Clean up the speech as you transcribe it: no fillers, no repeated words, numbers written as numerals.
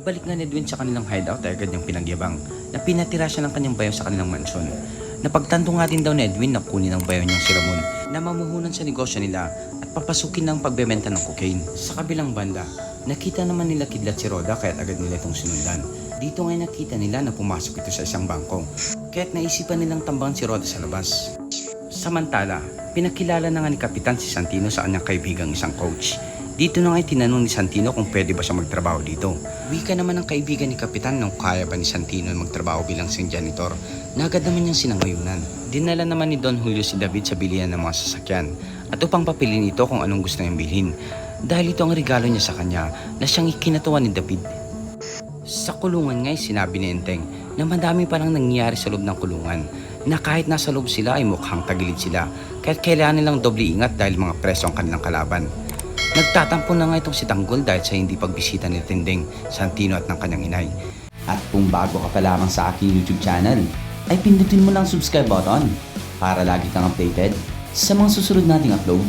Pagbalik nga ni Edwin sa kanilang hideout ay agad niyang pinagyabang na pinatira siya ng kanyang bayo sa kanilang mansyon. Napagtanto nga din daw ni Edwin na kunin ang bayo niyang si Ramon na mamuhunan sa negosyo nila at papasukin ng pagbebenta ng cocaine. Sa kabilang banda, nakita naman nila kidlat si Rhoda kaya't agad nila itong sinundan. Dito nga nakita nila na pumasok ito sa isang bangko kaya't naisipan nilang tambangan si Rhoda sa labas. Samantala, pinakilala na nga ni Kapitan si Santino sa kanyang kaibigang isang coach. Dito na nga tinanong ni Santino kung pwede ba siya magtrabaho dito. Wika naman ng kaibigan ni Kapitan nung kaya ba ni Santino magtrabaho bilang janitor na agad naman niyang sinangayunan. Dinala naman ni Don Julio si David sa bilihan ng mga sasakyan at upang papilin ito kung anong gusto niyang bilhin dahil ito ang regalo niya sa kanya na siyang ikinatuwa ni David. Sa kulungan nga'y sinabi ni Enteng na madami parang nangyayari sa loob ng kulungan na kahit nasa loob sila ay mukhang tagilid sila kahit kailangan nilang doble ingat dahil mga preso ang kanilang kalaban. Nagtatampo na nga itong si Tanggol dahil sa hindi pagbisita ni Tinding, Santino at ng kanyang inay. At kung bago ka pa lamang sa aking YouTube channel, ay pindutin mo lang subscribe button para lagi kang updated sa mga susunod nating upload.